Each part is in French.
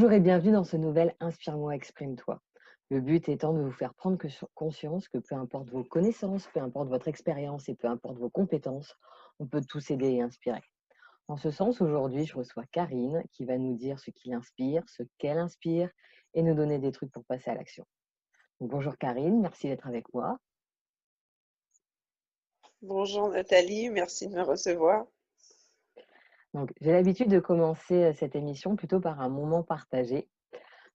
Bonjour et bienvenue dans ce nouvel Inspire-moi, exprime-toi. Le but étant de vous faire prendre conscience que peu importe vos connaissances, peu importe votre expérience et peu importe vos compétences, on peut tous aider et inspirer. En ce sens, aujourd'hui, je reçois Karine qui va nous dire ce qui l'inspire, ce qu'elle inspire et nous donner des trucs pour passer à l'action. Donc, bonjour Karine, merci d'être avec moi. Bonjour Nathalie, merci de me recevoir. Donc, j'ai l'habitude de commencer cette émission plutôt par un moment partagé.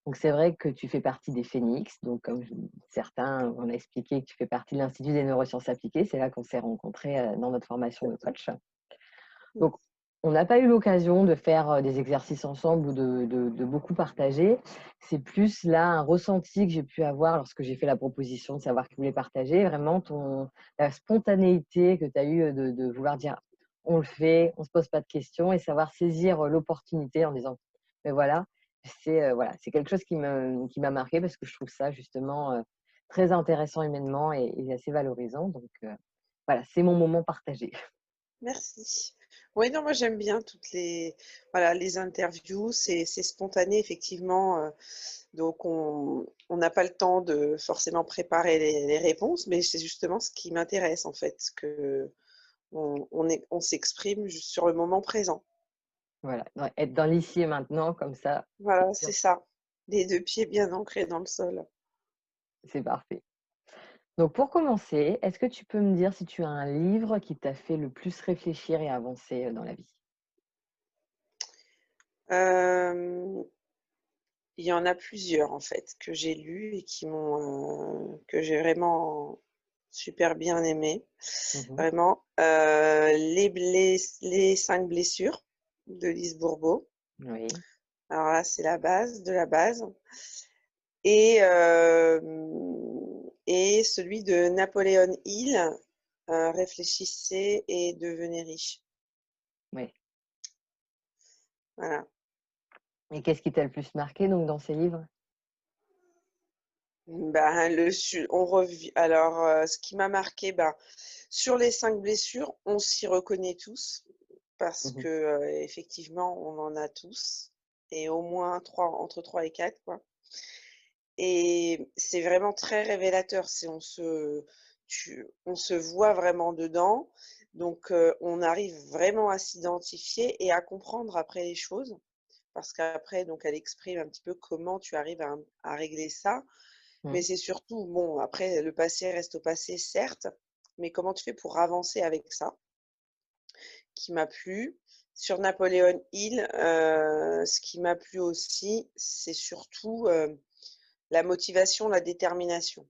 Donc, c'est vrai que tu fais partie des Phénix. Donc, comme certains, on a expliqué que tu fais partie de l'Institut des neurosciences appliquées. C'est là qu'on s'est rencontrés dans notre formation de coach. Donc, on n'a pas eu l'occasion de faire des exercices ensemble ou de beaucoup partager. C'est plus là un ressenti que j'ai pu avoir lorsque j'ai fait la proposition de savoir qui voulait partager. Vraiment, la spontanéité que tu as eue de vouloir dire on le fait, on ne se pose pas de questions et savoir saisir l'opportunité en disant mais voilà, c'est quelque chose qui m'a marqué parce que je trouve ça justement très intéressant humainement et assez valorisant. Donc voilà, c'est mon moment partagé. Merci. Oui, non, moi j'aime bien voilà, les interviews, c'est spontané effectivement. Donc on n'a pas le temps de forcément préparer les réponses, mais c'est justement ce qui m'intéresse en fait, que on s'exprime juste sur le moment présent. Voilà, être dans l'ici et maintenant, comme ça, c'est Voilà, sûr, c'est ça. Les deux pieds bien ancrés dans le sol. c'est parfait. Donc pour commencer, est-ce que tu peux me dire si tu as un livre qui t'a fait le plus réfléchir et avancer dans la vie? Euh, Il y en a plusieurs en fait que j'ai lus et que j'ai vraiment super bien aimé. Mmh. Vraiment, les 5 blessures de Lise Bourbeau. Oui, Alors là, c'est la base de la base et celui de Napoléon Hill, Réfléchissez et devenez riche. oui. Voilà. Et qu'est-ce qui t'a le plus marqué donc dans ces livres? Ben, on revit. Alors, ce qui m'a marqué, ben, sur les 5 blessures, on s'y reconnaît tous parce Mmh. que effectivement, on en a tous et au moins entre 3 et 4 quoi. Et c'est vraiment très révélateur. On se voit vraiment dedans. Donc, on arrive vraiment à s'identifier et à comprendre après les choses. Parce qu'après, donc, elle exprime un petit peu comment tu arrives à régler ça. Mais Mmh. c'est surtout, bon, après, le passé reste au passé, certes, mais comment tu fais pour avancer avec ça, qui m'a plu. Sur Napoléon Hill, ce qui m'a plu aussi, c'est surtout la motivation, la détermination.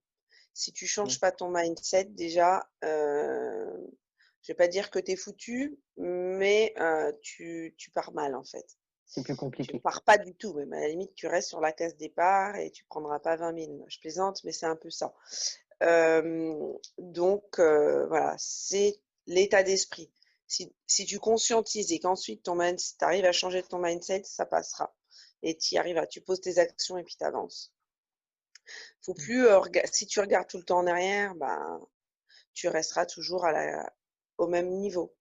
Si tu Mmh. changes pas ton mindset, déjà, je vais pas dire que tu es foutu, mais tu pars mal en fait. C'est plus Tu compliqué. pars pas du tout, même à la limite, tu restes sur la case départ et tu prendras pas 20 000. Je plaisante, mais c'est un peu ça. Donc, voilà, c'est l'état d'esprit. Si tu conscientises et qu'ensuite tu arrives à changer ton mindset, ça passera. Et tu y arriveras. Tu poses tes actions et puis tu avances. Faut Mmh. plus, si tu regardes tout le temps en arrière, ben, tu resteras toujours au même niveau.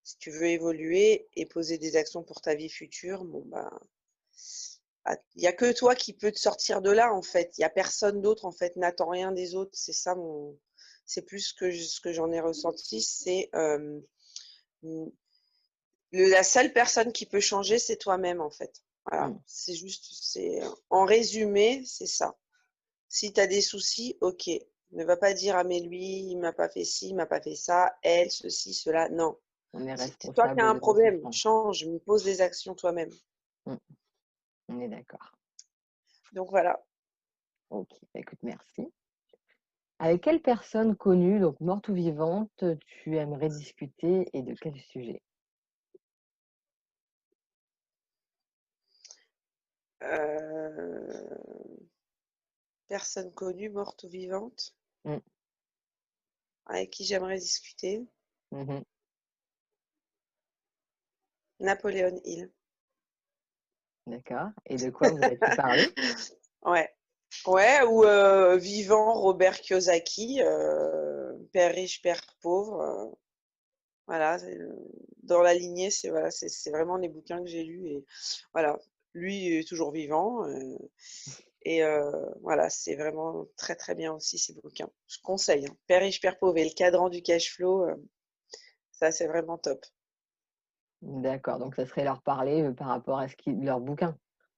Si tu veux évoluer et poser des actions pour ta vie future, bon, ben, il n'y a que toi qui peux te sortir de là, en fait. Il n'y a personne d'autre, en fait. N'attends rien des autres. C'est ça c'est plus ce que j'en ai ressenti. C'est la seule personne qui peut changer, c'est toi-même, en fait. Voilà. Mmh. En résumé, c'est ça. Si tu as des soucis, ok. Ne va pas dire, ah, mais lui, il m'a pas fait ci, il m'a pas fait ça, elle, ceci, cela. Non. On est C'est toi qui as responsable un de nos problème. souffrances. Change, mais pose des actions toi-même. Mmh. On est d'accord. Donc voilà. OK, bah, écoute, merci. Avec quelle personne connue, donc morte ou vivante, tu aimerais discuter et de quel sujet? Euh, Personne connue, morte ou vivante, Mmh. avec qui j'aimerais discuter. Mmh. Napoléon Hill. D'accord, et de quoi vous avez pu parler? Ouais. Ouais, ou vivant Robert Kiyosaki, Père riche, Père pauvre. Voilà, dans la lignée, c'est voilà, c'est vraiment les bouquins que j'ai lus et voilà. Lui est toujours vivant, et voilà, c'est vraiment très, très bien aussi ces bouquins. Je conseille, hein. Père riche, père pauvre et le cadran du cash flow, ça c'est vraiment top. D'accord, donc ça serait leur parler, par rapport à leur bouquin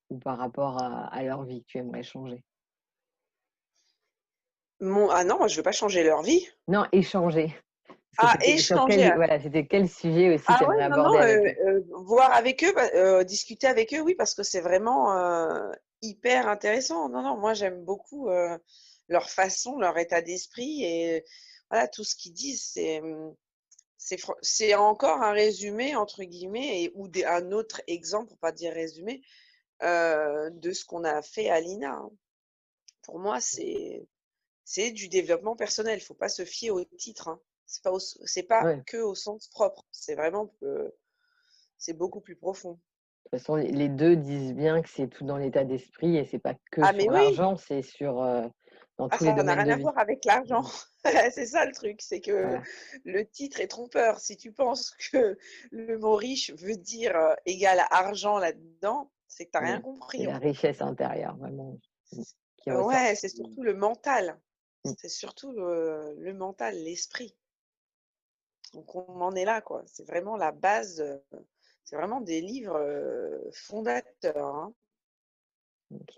ou par rapport à leur vie que tu aimerais changer? Ah non, moi je veux pas changer leur vie. Non, échanger. Ah, C'était sur échanger, quel ah voilà, c'était quel sujet aussi ah tu ouais, aimerais non, aborder non, avec eux? voir avec eux, bah, discuter avec eux, oui, parce que c'est vraiment, hyper intéressant. Non, non, moi j'aime beaucoup, leur façon, leur état d'esprit et voilà, tout ce qu'ils disent, c'est encore un «résumé» entre guillemets et ou des un autre exemple, pour pas dire résumé, de ce qu'on a fait à l'INA, hein. Pour moi, c'est du développement personnel. Il faut pas se fier au titre, hein. C'est pas Ouais, de que au sens propre. C'est vraiment que c'est beaucoup plus profond. toute façon les 2 disent bien que c'est tout dans l'état d'esprit et c'est pas que Ah mais sur oui! l'argent, c'est sur, dans Ah tous les ça n'a domaines rien de à vie. voir avec l'argent. Mmh, C'est ça le truc, c'est que voilà, le titre est trompeur. Si tu penses que le mot riche veut dire, égal argent là-dedans, c'est que tu as rien mmh. C'est compris en la fait. richesse intérieure vraiment, qui ressort. Ouais, c'est surtout le mental. Mmh. C'est surtout le mental, l'esprit. Donc on en est là, quoi. C'est vraiment la base, c'est vraiment des livres, fondateurs, hein. OK.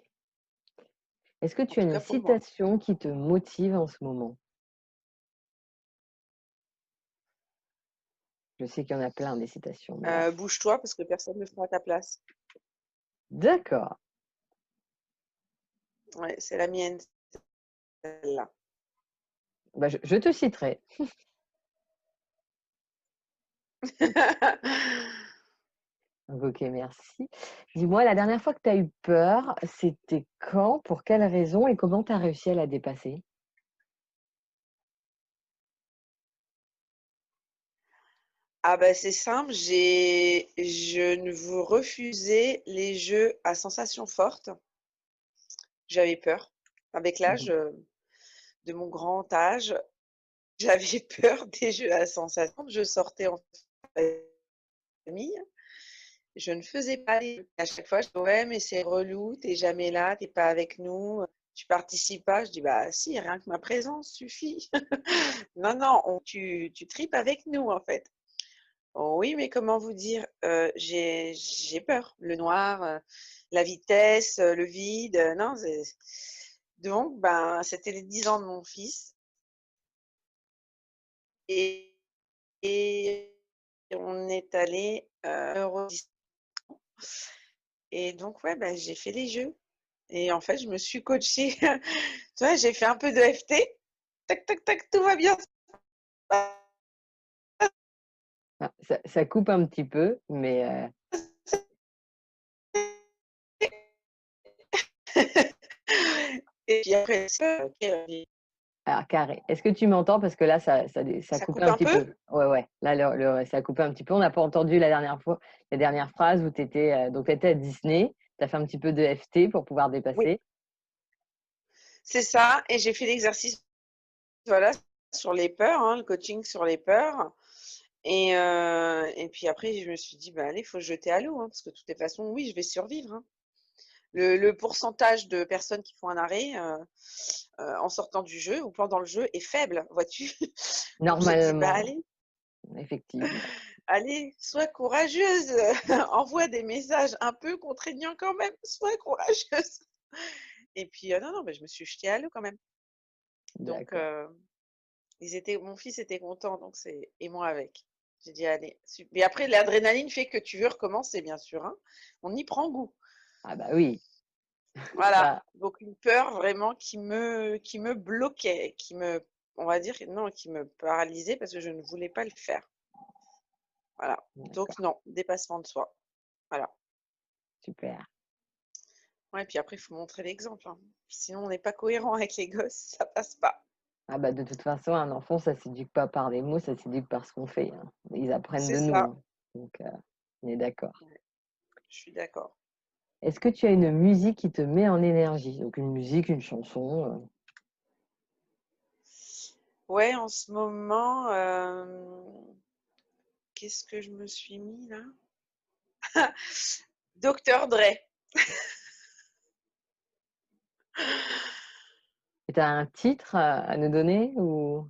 Est-ce que En tu as tout une cas pour moi. citation qui te motive en ce moment? Je sais qu'il y en a plein des citations, mais Bouge-toi parce que personne ne le fera à ta place. d'accord. Ouais, c'est la mienne celle-là. Bah, je te citerai. Donc OK, merci. Dis-moi, la dernière fois que tu as eu peur, c'était quand? Pour quelle raison et comment tu as réussi à la dépasser? Ah bah, c'est simple, je ne vous refusais les jeux à sensations fortes. J'avais peur. Avec l'âge, Mmh. de mon grand âge, j'avais peur des jeux à sensations. Je sortais en famille, je ne faisais pas les jeux. À chaque fois, je dis: «Ouais, mais c'est relou, tu es jamais là, tu es pas avec nous, tu participes pas». Je dis: «Bah si, rien que ma présence suffit». Non, non, tu tripes avec nous, en fait. Oh oui, mais comment vous dire? J'ai peur. Le noir, la vitesse, le vide, non, donc ben, c'était les 10 ans de mon fils et et on est allé Euro-Disney et donc ouais, bah, j'ai fait les jeux et en fait, je me suis coachée. Tu vois, j'ai fait un peu de FT. Tac, tac, tac, tout va bien se Ah, ça coupe un petit peu, mais et puis après alors carré. Est-ce que tu m'entends? Parce que là, ça ça coupait coupe un un petit peu? peu. Ouais, ouais, là, ça a coupé un petit peu. On n'a pas entendu la dernière fois, la dernière phrase où tu étais, donc tu étais à Disney, tu as fait un petit peu de FT pour pouvoir Oui, dépasser. c'est ça et j'ai fait l'exercice, voilà, sur les peurs, hein, le coaching sur les peurs et puis après je me suis dit: «Bah, allez, il faut se jeter à l'eau, hein, parce que de toutes les façons, oui, je vais survivre, hein». Le pourcentage de personnes qui font un arrêt, en sortant du jeu ou pendant le jeu est faible, vois-tu? Donc j'ai dit: «Bah, Normalement, allez, effectivement. allez, sois courageuse, envoie des messages un peu contraignants quand même, sois courageuse». Et puis, non, non, mais je me suis jetée à l'eau quand même. Donc D'accord. mon fils était content, donc c'est et moi avec. J'ai dit: «Allez». Mais après l'adrénaline fait que tu veux recommencer bien sûr, hein. On y prend goût. Ah bah oui, Voilà, ça donc une peur vraiment qui me bloquait, on va dire non, qui me paralysait parce que je ne voulais pas le faire. Voilà, donc d'accord, non, dépassement de soi. Voilà. super. Ouais, puis après il faut montrer l'exemple, hein. Sinon on n'est pas cohérent avec les gosses, ça passe pas. Ah bah, de toute façon, un enfant, ça s'éduque pas par des mots, ça s'éduque par ce qu'on fait, hein. Ils apprennent C'est de nous, ça, hein, donc on est d'accord. ouais, je suis d'accord. Est-ce que tu as une musique qui te met en énergie? Donc une musique, une chanson, Ouais, en ce moment, qu'est-ce que je me suis mis là? Dr Dre. Et tu as un titre à nous donner ou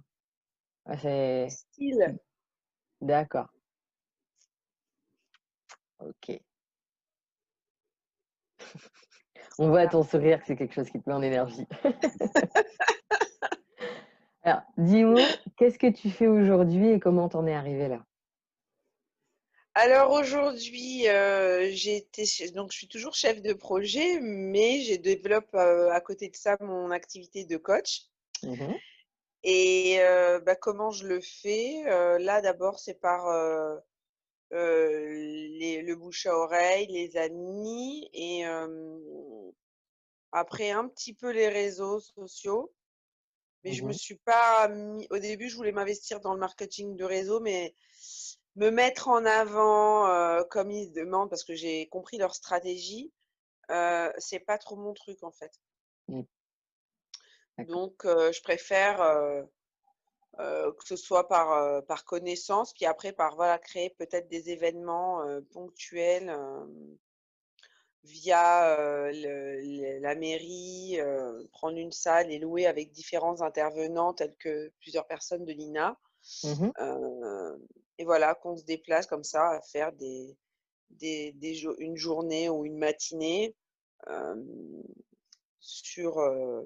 c'est Style. d'accord, OK. On voit à Ah. ton sourire que c'est quelque chose qui te met en énergie. Alors, dis-moi, qu'est-ce que tu fais aujourd'hui et comment t'en es arrivé là? Alors aujourd'hui, donc je suis toujours chef de projet, mais je développe, à côté de ça mon activité de coach Mmh. et bah, comment je le fais? Là d'abord c'est par, le bouche à oreille, les amis et après un petit peu les réseaux sociaux. Mais je me Mmh. suis pas mis au début, je voulais m'investir dans le marketing de réseau, mais me mettre en avant, comme ils demandent, parce que j'ai compris leur stratégie, c'est pas trop mon truc, en fait. Mmh, d'accord. Donc je préfère, que ce soit par connaissance, puis après par, voilà, créer peut-être des événements, ponctuels, via, le la mairie, prendre une salle et louer avec différents intervenants tels que plusieurs personnes de l'INA. Mmh. Heu et voilà, qu'on se déplace comme ça à faire une journée ou une matinée, hem, sur,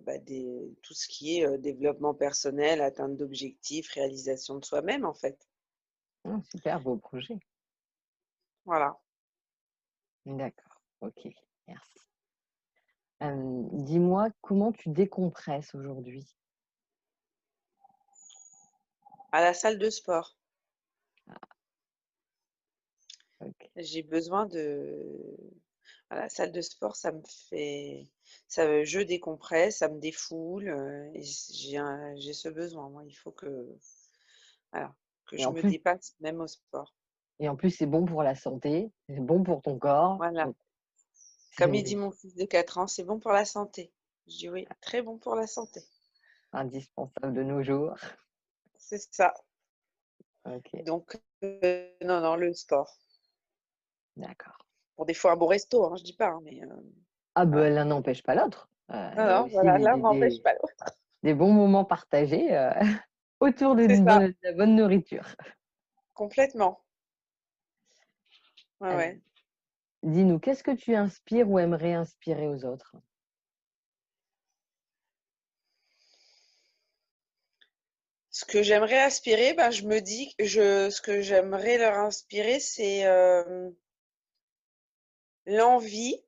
bah, tout ce qui est, développement personnel, atteinte d'objectifs, réalisation de soi-même, en fait. Ah super, beau projet. Voilà. D'accord, OK, merci. Dis-moi comment tu décompresses aujourd'hui? À la salle de sport. OK. J'ai besoin de À la salle de sport, ça me fait ça je décompresse, ça me défoule, et j'ai ce besoin, moi. Il faut que voilà, que Et je en me plus dépasse même au sport. c'est bon pour la santé, c'est bon pour ton corps, Voilà. donc Comme il dit c'est mon fils de 4 ans: «C'est bon pour la santé». Je dis: «Oui, très bon pour la santé». indispensable de nos jours. C'est ça. OK, Donc non, non, le sport. d'accord. Bon, des fois un bon resto, hein, je dis pas, hein, mais Ah voilà. ben l'un n'empêche pas l'autre. Non, Il y a non, aussi voilà, l'un n'empêche pas l'autre. des bons moments partagés, autour C'est d'une ça, bonne de la bonne nourriture. complètement. Ouais, Hem, ouais. dis-nous, qu'est-ce que tu inspires ou aimerais inspirer aux autres? Ce que j'aimerais aspirer, ben, je me dis que je ce que j'aimerais leur inspirer, c'est, l'envie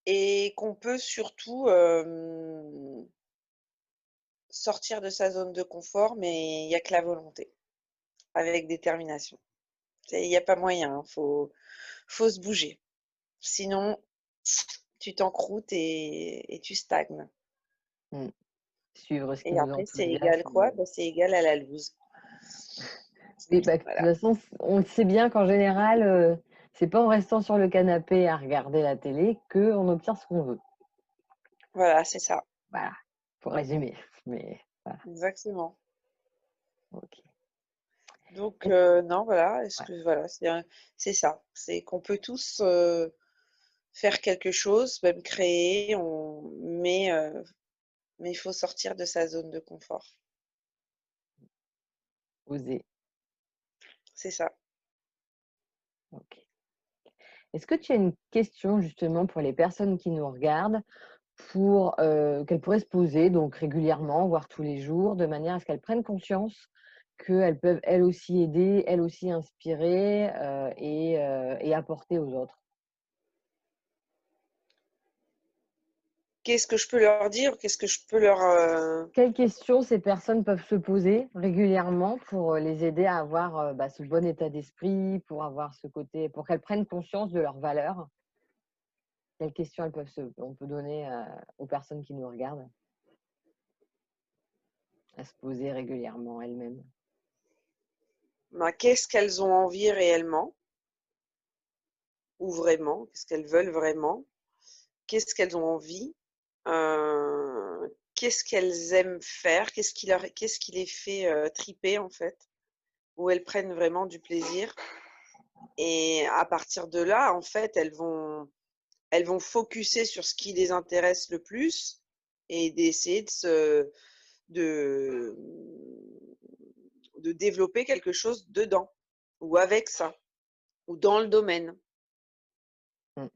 et qu'on peut surtout, sortir de sa zone de confort, mais il y a que la volonté, avec détermination. Il y a pas moyen, hein, faut se bouger. Sinon, tu t'encroutes et tu stagnes Mmh, suivre ce qui et nous après c'est égal enthousiasme, quoi? Bah, c'est égal à la loose. oui, bah, de toute Voilà, façon, on sait bien qu'en général, c'est pas en restant sur le canapé à regarder la télé qu'on obtient ce qu'on veut. voilà, c'est ça, Voilà, pour résumer, mais voilà, exactement. OK. Donc Est-ce non, voilà, est-ce ouais, que voilà, c'est ça, c'est qu'on peut tous, faire quelque chose, même créer, mais il faut sortir de sa zone de confort. oser, C'est ça. OK. Est-ce que tu as une question justement pour les personnes qui nous regardent pour, qu'elles pourraient se poser donc régulièrement, voire tous les jours, de manière à ce qu'elles prennent conscience qu'elles peuvent elles aussi aider, elles aussi inspirer, et apporter aux autres? Qu'est-ce que je peux leur dire? Qu'est-ce que je peux leur, Quelles questions ces personnes peuvent se poser régulièrement pour, les aider à avoir, bah, ce bon état d'esprit, pour avoir ce côté pour qu'elles prennent conscience de leurs valeurs? Quelles questions on peut donner, aux personnes qui nous regardent à se poser régulièrement elles-mêmes? ben, qu'est-ce qu'elles ont envie réellement ou vraiment? Qu'est-ce qu'elles veulent vraiment? Qu'est-ce qu'elles ont envie? Qu'est-ce qu'elles aiment faire? Qu'est-ce qui les fait, triper en fait? Où elles prennent vraiment du plaisir et à partir de là, en fait, elles vont elles vont focuser sur ce qui les intéresse le plus et d'essayer de, de développer quelque chose dedans ou avec ça ou dans le domaine. Mmh.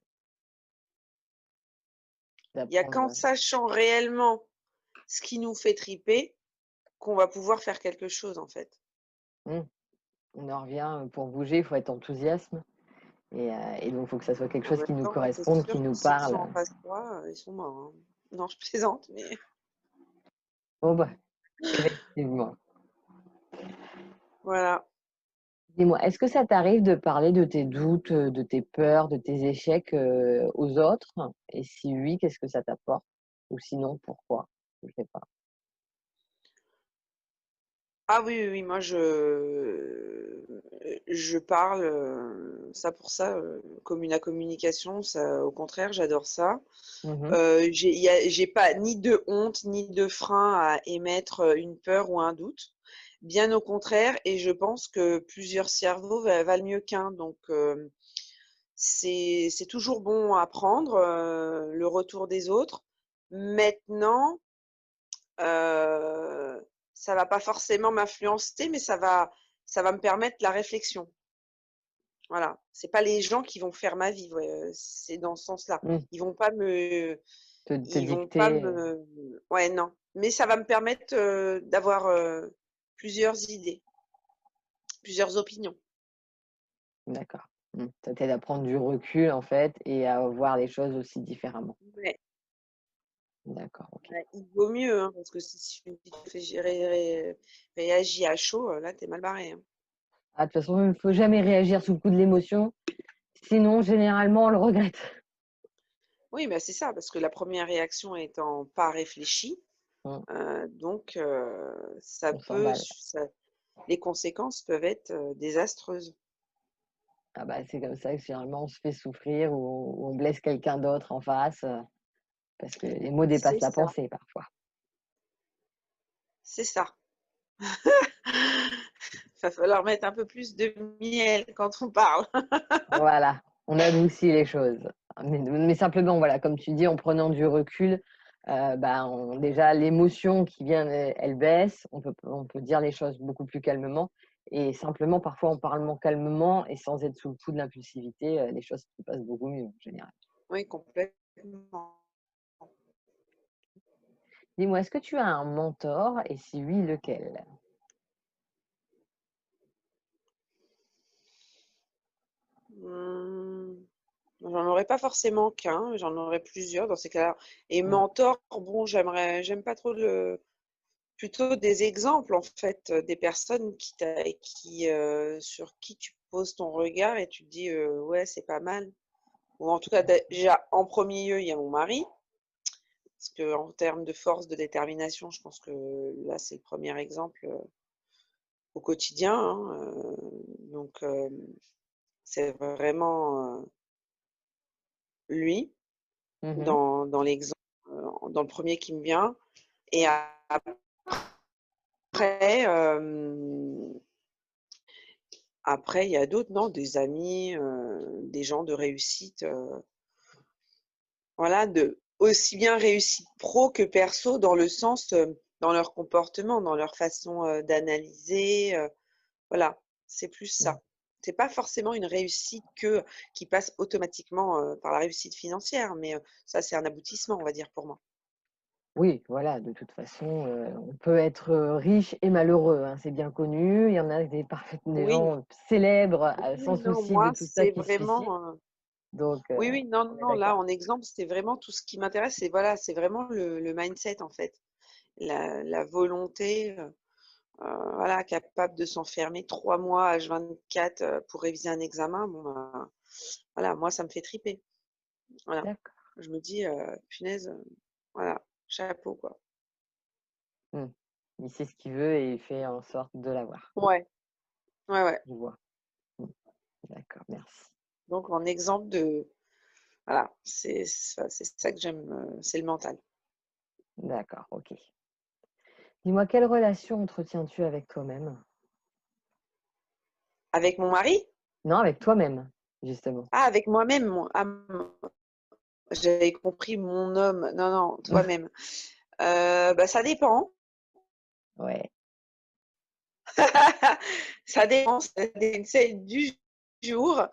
Il y a qu'en D'apprendre, sachant réellement ce qui nous fait triper qu'on va pouvoir faire quelque chose, en fait. mmh, on en revient, pour bouger, il faut être enthousiasme et donc il faut que ça soit quelque En chose même qui nous temps, tu es corresponde, sûr qui que nous ceux qui parle. sont en face de toi, ils sont morts, hein. Non, je plaisante, mais Bon, bah, effectivement. voilà. Dis-moi, est-ce que ça t'arrive de parler de tes doutes, de tes peurs, de tes échecs, aux autres? Et si oui, qu'est-ce que ça t'apporte? Ou sinon, pourquoi? Je sais pas. Ah oui, oui, oui, moi je parle, ça pour ça, comme une communication, ça au contraire, j'adore ça. Mmh mh. J'ai pas ni de honte, ni de frein à émettre, une peur ou un doute. Bien au contraire et je pense que plusieurs cerveaux valent mieux qu'un donc c'est toujours bon à prendre, le retour des autres. Maintenant, ça va pas forcément m'influencer, mais ça va me permettre la réflexion. Voilà, c'est pas les gens qui vont faire ma vie, ouais, c'est dans ce sens-là. Mmh. Ils vont pas me Te ils vont pas dicter, me ouais, non, mais ça va me permettre, d'avoir, plusieurs idées, plusieurs opinions. d'accord. Mmh. Ça t'aide à prendre du recul, en fait, et à voir les choses aussi différemment. Ouais, D'accord, OK. ouais, il vaut mieux, hein, parce que si tu fais réagis à chaud, là, tu es mal barré, hein. Ah, de toute façon, il ne faut jamais réagir sous le coup de l'émotion, sinon généralement on le regrette. Oui, bah, c'est ça, parce que la première réaction étant pas réfléchie, Mmh. donc ça On peut s'emballe. ça les conséquences peuvent être, désastreuses. Ah bah, c'est comme ça que généralement on se fait souffrir ou on blesse quelqu'un d'autre en face, parce que les mots C'est dépassent la ça, pensée parfois. c'est ça. Va falloir mettre un peu plus de miel quand on parle. Voilà, on adoucit les choses. Mais simplement, voilà, comme tu dis, en prenant du recul, bah, déjà l'émotion qui vient, elle baisse, on peut dire les choses beaucoup plus calmement et simplement parfois en parlant calmement et sans être sous le coup de l'impulsivité, les choses se passent beaucoup mieux en général. Oui, complètement. Dis-moi, est-ce que tu as un mentor et si oui, lequel? Mmh, j'en aurais pas forcément qu'un, j'en aurais plusieurs dans ces cas-là et Mmh. mentor, bon, j'aime pas trop le plutôt des exemples en fait, des personnes sur qui tu poses ton regard et tu te dis: «Ouais, c'est pas mal». Ou en tout cas, déjà en premier lieu, il y a mon mari, parce qu'en termes de force, de détermination, je pense que là, c'est le premier exemple, au quotidien, hein, donc c'est vraiment, lui Mmh. dans l'exemple, dans le premier qui me vient et après, après il y a d'autres, non, des amis, des gens de réussite, voilà, de aussi bien réussite pro que perso dans le sens, dans leur comportement, dans leur façon, d'analyser, voilà, c'est plus Mmh. ça. C'est pas forcément une réussite qui passe automatiquement, par la réussite financière, mais, ça c'est un aboutissement, on va dire pour moi. Oui, voilà, de toute façon, on peut être, riche et malheureux, hein, c'est bien connu. Il y en a des Oui, gens célèbres, oui, sans oui, non, souci de moi tout ça c'est qui se suicident, vraiment, donc oui, oui, non, on est non, là d'accord. en exemple, c'était vraiment tout ce qui m'intéresse, c'est voilà, c'est vraiment le mindset en fait. La volonté, voilà, capable de s'enfermer 3 mois H24, pour réviser un examen, bon ben, voilà, moi ça me fait triper. Voilà. D'accord. Je me dis, «Punaise, voilà, chapeau quoi». Mmh. Il sait ce qu'il veut et il fait en sorte de l'avoir. Ouais, ouais, ouais. Je vois. Mmh. D'accord, merci. Donc en exemple de voilà, c'est ça que j'aime, c'est le mental. D'accord, OK. Dis-moi, quelle relation entretiens-tu avec toi-même? Avec mon mari? Non, avec toi-même, justement. Ah avec moi-même, J'avais compris mon homme. Non, non, toi-même. Bah, ça dépend. Ouais. Ça dépend, ça dépend celle du jour.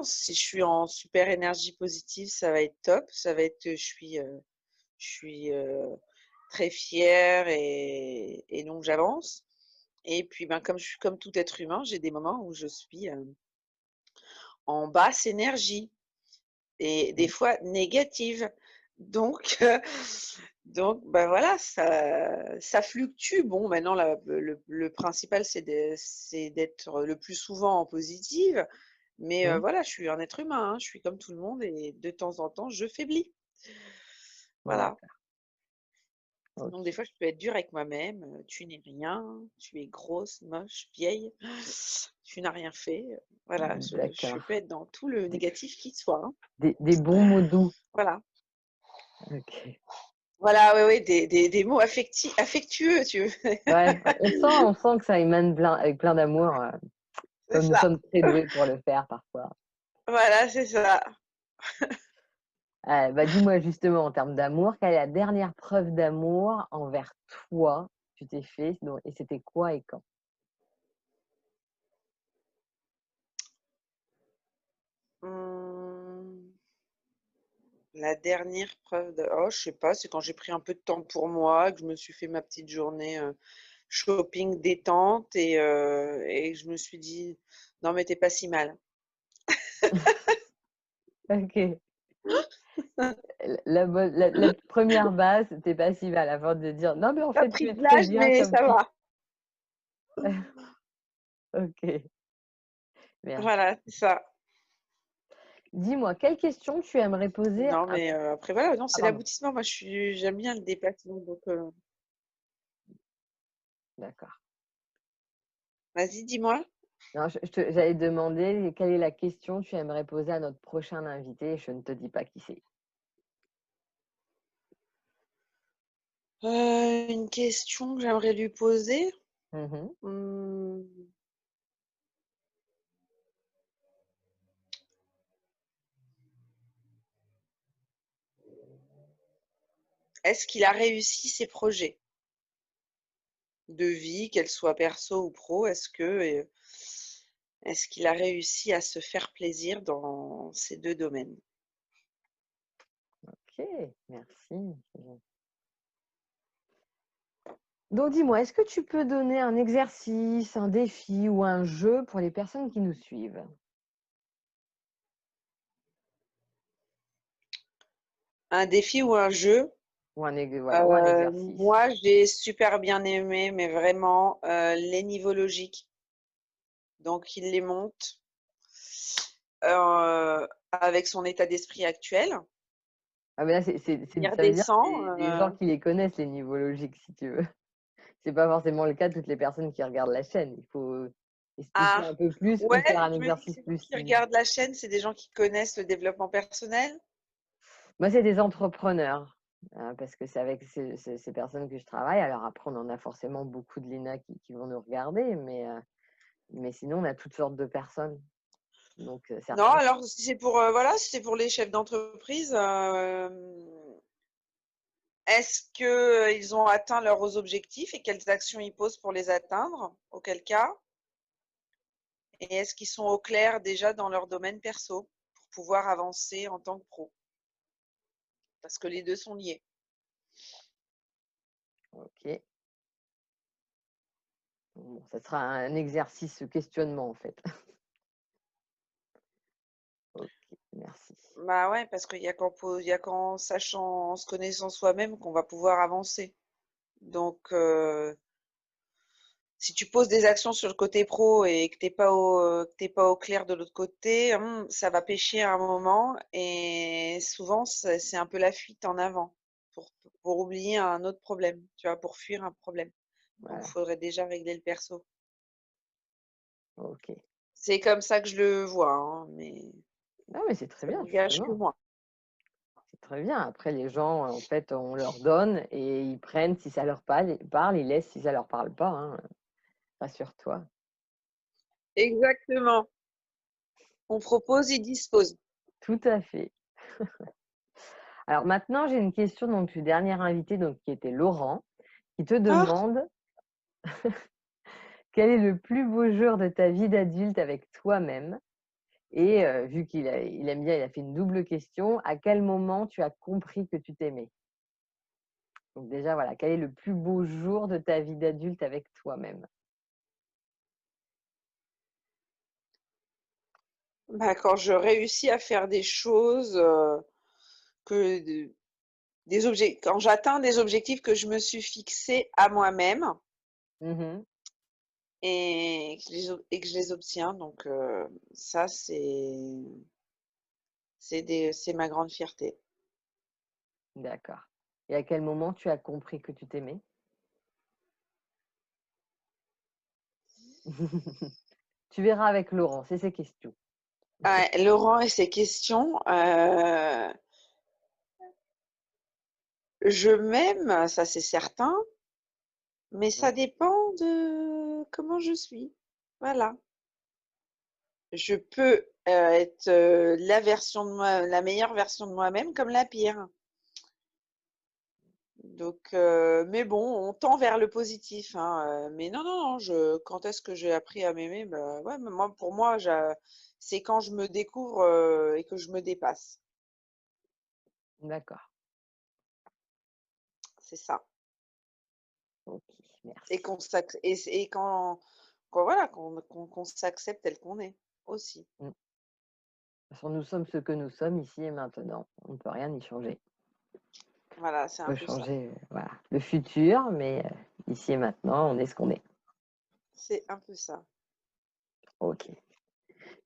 Si je suis en super énergie positive, ça va être top. Ça va être, je suis très fière et donc j'avance. Et puis, ben, comme je suis comme tout être humain, j'ai des moments où je suis, en basse énergie et des Mmh. fois négative. Donc donc bah, voilà, ça fluctue. Bon, maintenant le principal, c'est d'être le plus souvent en positive, mais Mmh. voilà, je suis un être humain, hein, je suis comme tout le monde et de temps en temps, je faiblis. Voilà. D'accord. Donc des OK. fois, je peux être dure avec moi-même, «Tu n'es rien, tu es grosse, moche, vieille, tu n'as rien fait», voilà, je peux D'accord. être dans tout le Des négatif qui soit, hein. des bons mots doux. Voilà. OK. Voilà, oui, oui, des mots affectueux, tu veux. Ouais, on sent que ça émane avec plein d'amour, C'est comme nous ça. sommes très doués pour le faire parfois. Voilà, c'est ça. Bah, dis-moi justement en termes d'amour, quelle est la dernière preuve d'amour envers toi que tu t'es fait donc et c'était quoi et quand? Mmh, la dernière preuve de oh, je sais pas, c'est quand j'ai pris un peu de temps pour moi, que je me suis fait ma petite journée, shopping détente et je me suis dit: «Non, mais tu pas si mal». OK. La 1re base, c'était pas si mal avant de dire: «Non mais en Pas fait tu pris es de très l'âge, bien mais comme ça tu». va. OK, Voilà, merci. c'est ça. Dis-moi, quelle question tu aimerais poser Non, à mais après voilà, non, ah c'est pardon, l'aboutissement. Moi, j'aime bien le dépassement, donc d'accord. vas-y, dis-moi. Non, j'allais te demander quelle est la question que tu aimerais poser à notre prochain invité et je ne te dis pas qui c'est. Une question que j'aimerais lui poser? Mmh. Mmh, est-ce qu'il a réussi ses projets de vie, qu'elles soient perso ou pro? Est-ce qu'il a réussi à se faire plaisir dans ces 2 domaines? OK, merci. Donc dis-moi, est-ce que tu peux donner un exercice, un défi ou un jeu pour les personnes qui nous suivent? Un défi ou un jeu? Ou un exercice? Moi, j'ai super bien aimé, mais vraiment, les niveaux logiques. Donc il les monte, avec son état d'esprit actuel. Ah mais là, Il ça veut dire que redescend, c'est des gens qui les connaissent les niveaux logiques si tu veux. C'est pas forcément le cas de toutes les personnes qui regardent la chaîne. Il faut expliquer ah! un peu plus Ouais, ou faire un tu me dis que exercice ces gens plus qui simple. regardent la chaîne, c'est des gens qui connaissent le développement personnel? Moi, c'est des entrepreneurs, parce que c'est avec ces personnes que je travaille. Alors après, on en a forcément beaucoup de l'ENA qui vont nous regarder, mais sinon, on a toutes sortes de personnes. Donc, Non, certains alors si c'est pour, voilà, si c'est pour les chefs d'entreprise, est-ce que, ils ont atteint leurs objectifs et quelles actions ils posent pour les atteindre? Auquel cas? Et est-ce qu'ils sont au clair déjà dans leur domaine perso pour pouvoir avancer en tant que pro? Parce que les 2 sont liés. OK. Bon, ça sera un exercice questionnement, en fait. OK, merci. Bah, ouais, parce qu'il y a qu'en sachant, en se connaissant soi-même qu'on va pouvoir avancer. Donc si tu poses des actions sur le côté pro et que tu pas au clair de l'autre côté, ça va pêcher à un moment et souvent c'est un peu la fuite en avant pour pour oublier un autre problème, tu vois? Pour fuir un problème. Donc il Voilà, faudrait déjà régler le perso. OK. C'est comme ça que je le vois, hein, mais Ah mais c'est très ça bien, n'engage que justement. moi. C'est très bien. Après les gens, en fait, on leur donne et ils prennent si ça leur parle, ils laissent si ça leur parle pas, hein, rassure-toi. Exactement. On propose, ils disposent. Tout à fait. Alors maintenant, j'ai une question donc du dernier invité donc qui était Laurent, qui te Ah! demande: «Quel est le plus beau jour de ta vie d'adulte avec toi-même?» Et vu il aime bien, il a fait une double question: «À quel moment tu as compris que tu t'aimais?» Donc déjà, voilà, quel est le plus beau jour de ta vie d'adulte avec toi-même? Bah, quand je réussis à faire des choses, que de des objets quand j'atteins des objectifs que je me suis fixés à moi-même Mmh. et que je les obtiens donc ça c'est ma grande fierté. D'accord. Et à quel moment tu as compris que tu t'aimais? Tu verras avec Laurent, c'est ses questions. Ouais, Laurent et ses questions, je m'aime, ça c'est certain, mais Mmh, ça dépend de comment je suis. Voilà. Je peux, être, la meilleure version de moi-même comme la pire. Donc mais bon, on tend vers le positif, hein, mais non, non, non, je quand est-ce que j'ai appris à m'aimer? Bah, ouais, mais moi pour moi, c'est quand je me découvre, et que je me dépasse. d'accord. C'est ça. OK, Et merci. qu'on s'ac et quand voilà, qu'on s'accepte tel qu'on est, aussi. Mmh. De toute façon, nous sommes ce que nous sommes ici et maintenant. On ne peut rien y changer. Voilà, c'est On un peut peu ça. changer, voilà, le futur, mais ici et maintenant, on est ce qu'on est. C'est un peu ça. OK.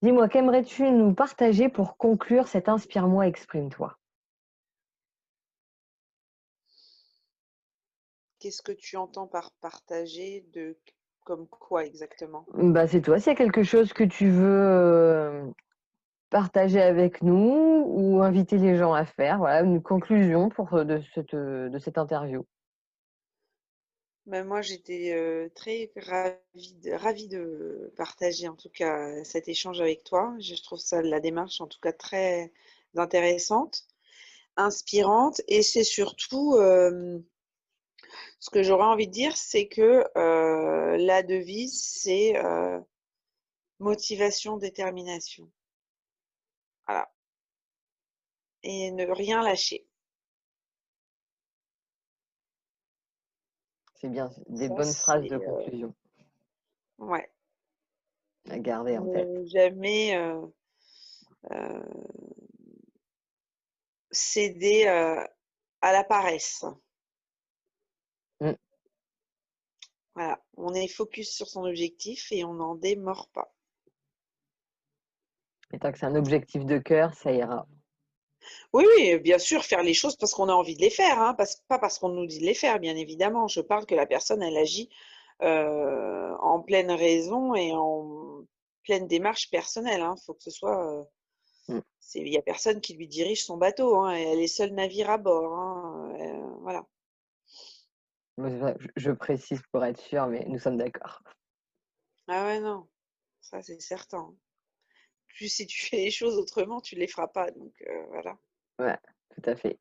Dis-moi, qu'aimerais-tu nous partager pour conclure cet Inspire-moi, exprime-toi? Qu'est-ce que tu entends par partager de comme quoi exactement? Bah, c'est toi, s'il y a quelque chose que tu veux, partager avec nous ou inviter les gens à faire, voilà, une conclusion pour, de cette interview. Ben, moi, j'étais, très ravie de partager, en tout cas, cet échange avec toi. Je trouve ça la démarche, en tout cas, très intéressante, inspirante et c'est surtout, ce que j'aurais envie de dire, c'est que, la devise, c'est, motivation, détermination. Voilà et ne rien lâcher. C'est bien, des Ça, bonnes phrases de c'est, conclusion ouais, à garder en tête. ne jamais, céder, à la paresse. Mmh, Voilà, on est focus sur son objectif et on n'en démord pas. et tant que c'est un objectif de cœur, ça ira. Oui, oui, bien sûr, faire les choses parce qu'on a envie de les faire, hein, pas parce qu'on nous dit de les faire, bien évidemment. Je parle que la personne, elle agit en pleine raison et en pleine démarche personnelle. Il faut que ce soit, Mmh. il n'y a personne qui lui dirige son bateau, hein, et elle est seule navire à bord, hein, voilà. Moi, c'est vrai, je précise pour être sûre, mais nous sommes d'accord. Ah ouais, non, ça c'est certain. Puis si tu fais les choses autrement, tu les feras pas, donc voilà, Ouais, tout à fait.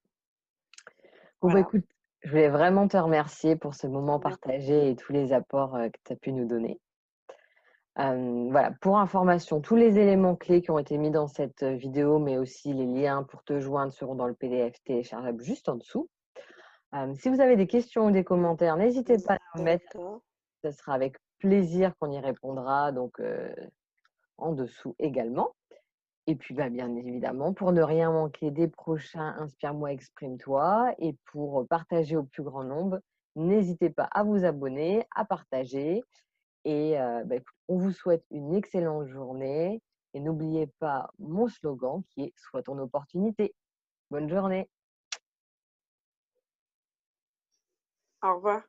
Bon, bah, voilà. écoute, je voulais vraiment te remercier pour ce moment Merci. partagé et tous les apports, que tu as pu nous donner. Voilà, pour information, tous les éléments clés qui ont été mis dans cette, vidéo, mais aussi les liens pour te joindre seront dans le PDF téléchargeable juste en dessous. Si vous avez des questions ou des commentaires, n'hésitez pas à nous mettre, D'accord. ce sera avec plaisir qu'on y répondra, donc en dessous également. Et puis, bah, bien évidemment, pour ne rien manquer des prochains Inspire-moi, exprime-toi et pour partager au plus grand nombre, n'hésitez pas à vous abonner, à partager et bah, écoute, on vous souhaite une excellente journée et n'oubliez pas mon slogan qui est: «Sois ton opportunité». Bonne journée. Au revoir.